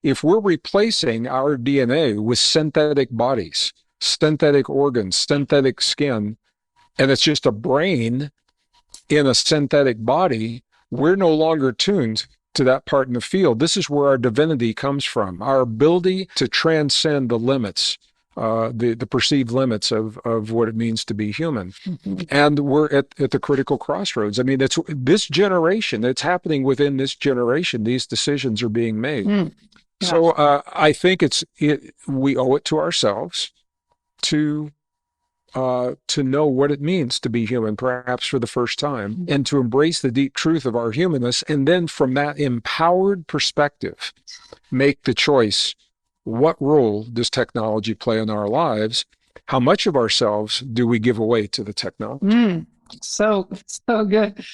if we're replacing our DNA with synthetic bodies, synthetic organs, synthetic skin, and it's just a brain in a synthetic body, we're no longer tuned to that part in the field. This is where our divinity comes from, our ability to transcend the limits, the perceived limits of what it means to be human. Mhm. And we're at the critical crossroads. I mean, it's this generation, it's happening within this generation. These decisions are being made. Mm. So Yes. I think we owe it to ourselves to to know what it means to be human, perhaps for the first time, and to embrace the deep truth of our humanness. And then from that empowered perspective, make the choice. What role does technology play in our lives? How much of ourselves do we give away to the technology? Mm. So good.